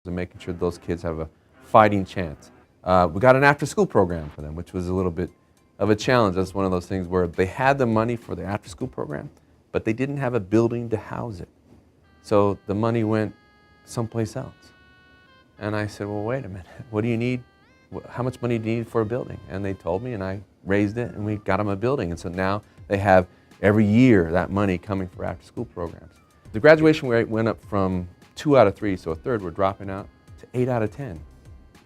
and making sure those kids have a fighting chance. We got an after-school program for them, which was a little bit of a challenge. That's one of those things where they had the money for the after-school program, but they didn't have a building to house it. So the money went someplace else. And I said, well, wait a minute, what do you need? How much money do you need for a building? And they told me, and I raised it, and we got them a building. And so now they have every year that money coming for after-school programs. The graduation rate went up from 2 out of 3, so a third were dropping out, to 8 out of 10.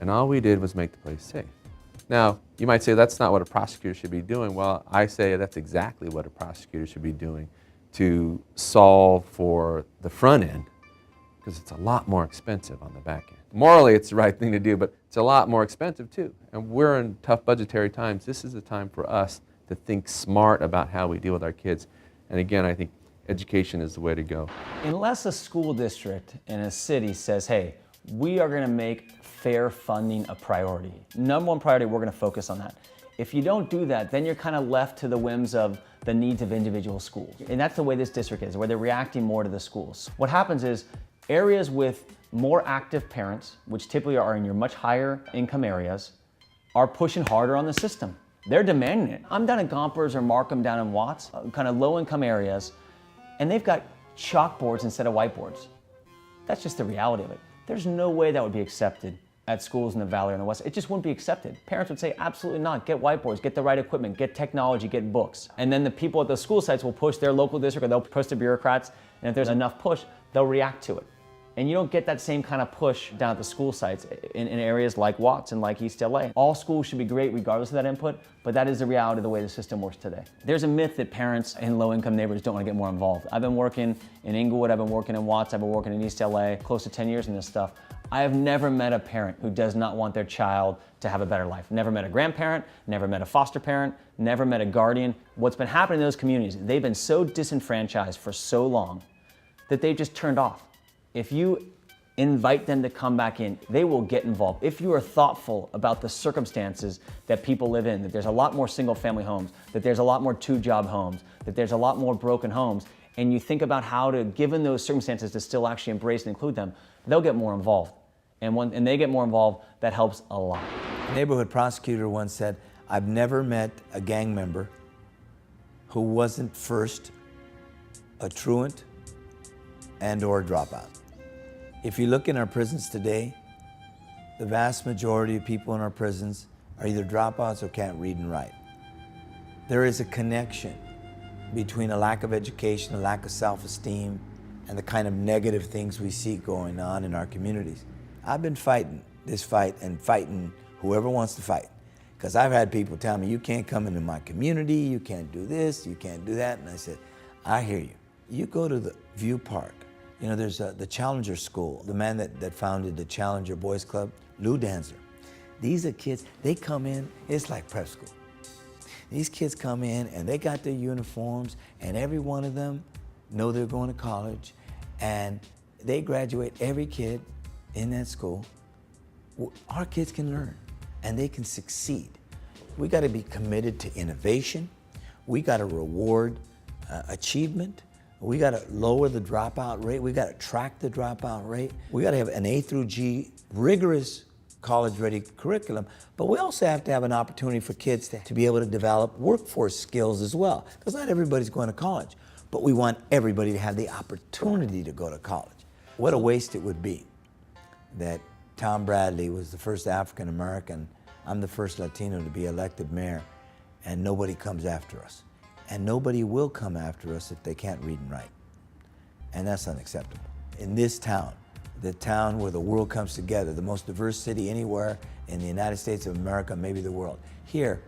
And all we did was make the place safe. Now, you might say that's not what a prosecutor should be doing. Well, I say that's exactly what a prosecutor should be doing to solve for the front end, because it's a lot more expensive on the back end. Morally, it's the right thing to do, but it's a lot more expensive too. And we're in tough budgetary times. This is the time for us to think smart about how we deal with our kids. And again, I think education is the way to go. Unless a school district in a city says, hey, we are going to make fair funding a priority. Number one priority, we're going to focus on that. If you don't do that, then you're kind of left to the whims of the needs of individual schools. And that's the way this district is, where they're reacting more to the schools. What happens is areas with more active parents, which typically are in your much higher income areas, are pushing harder on the system. They're demanding it. I'm down in Gompers or Markham down in Watts, kind of low income areas, and they've got chalkboards instead of whiteboards. That's just the reality of it. There's no way that would be accepted at schools in the Valley or in the West. It just wouldn't be accepted. Parents would say, absolutely not. Get whiteboards, get the right equipment, get technology, get books. And then the people at the school sites will push their local district, or they'll push the bureaucrats, and if there's enough push, they'll react to it. And you don't get that same kind of push down at the school sites in areas like Watts and like East LA. All schools should be great regardless of that input, but that is the reality of the way the system works today. There's a myth that parents in low-income neighborhoods don't want to get more involved. I've been working in Inglewood, I've been working in Watts, I've been working in East LA, close to 10 years in this stuff. I have never met a parent who does not want their child to have a better life. Never met a grandparent, never met a foster parent, never met a guardian. What's been happening in those communities, they've been so disenfranchised for so long that they've just turned off. If you invite them to come back in, they will get involved. If you are thoughtful about the circumstances that people live in, that there's a lot more single family homes, that there's a lot more two-job homes, that there's a lot more broken homes, and you think about how to, given those circumstances, to still actually embrace and include them, they'll get more involved. And when they get more involved, that helps a lot. A neighborhood prosecutor once said, I've never met a gang member who wasn't first a truant and or dropout. If you look in our prisons today, the vast majority of people in our prisons are either dropouts or can't read and write. There is a connection between a lack of education, a lack of self-esteem, and the kind of negative things we see going on in our communities. I've been fighting this fight and fighting whoever wants to fight. Because I've had people tell me, you can't come into my community, you can't do this, you can't do that. And I said, I hear you. You go to the View Park. You know, there's the Challenger School. The man that founded the Challenger Boys Club, Lou Danzer. These are kids, they come in, it's like prep school. These kids come in and they got their uniforms, and every one of them know they're going to college, and they graduate every kid in that school. Our kids can learn and they can succeed. We got to be committed to innovation. We got to reward achievement. We got to lower the dropout rate. We got to track the dropout rate. We got to have an A through G rigorous college-ready curriculum, but we also have to have an opportunity for kids to be able to develop workforce skills as well, because not everybody's going to college, but we want everybody to have the opportunity to go to college. What a waste it would be that Tom Bradley was the first African American, I'm the first Latino to be elected mayor, and nobody comes after us. And nobody will come after us if they can't read and write. And that's unacceptable. In this town, the town where the world comes together, the most diverse city anywhere in the United States of America, maybe the world, here,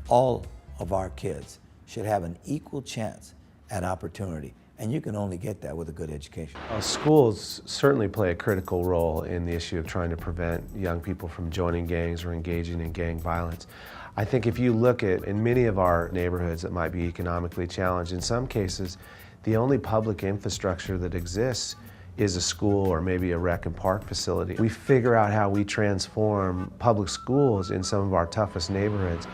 all of our kids should have an equal chance at opportunity. And you can only get that with a good education. Schools certainly play a critical role in the issue of trying to prevent young people from joining gangs or engaging in gang violence. I think if you look at, in many of our neighborhoods that might be economically challenged, in some cases, the only public infrastructure that exists is a school or maybe a rec and park facility. We figure out how we transform public schools in some of our toughest neighborhoods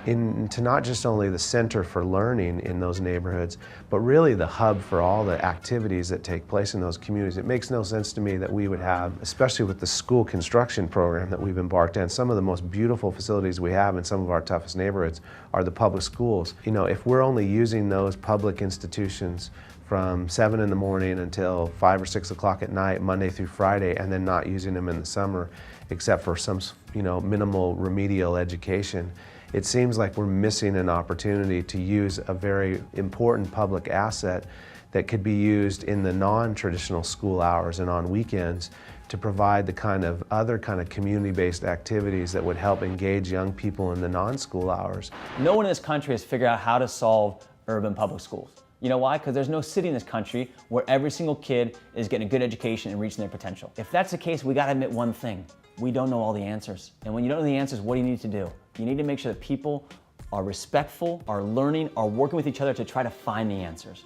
into not just only the center for learning in those neighborhoods, but really the hub for all the activities that take place in those communities. It makes no sense to me that we would have, especially with the school construction program that we've embarked on, some of the most beautiful facilities we have in some of our toughest neighborhoods are the public schools. You know, if we're only using those public institutions from 7 in the morning until 5 or 6 o'clock at night, Monday through Friday, and then not using them in the summer, except for some, minimal remedial education, it seems like we're missing an opportunity to use a very important public asset that could be used in the non-traditional school hours and on weekends to provide the other kind of community-based activities that would help engage young people in the non-school hours. No one in this country has figured out how to solve urban public schools. You know why? Because there's no city in this country where every single kid is getting a good education and reaching their potential. If that's the case, we gotta admit one thing. We don't know all the answers. And when you don't know the answers, what do you need to do? You need to make sure that people are respectful, are learning, are working with each other to try to find the answers.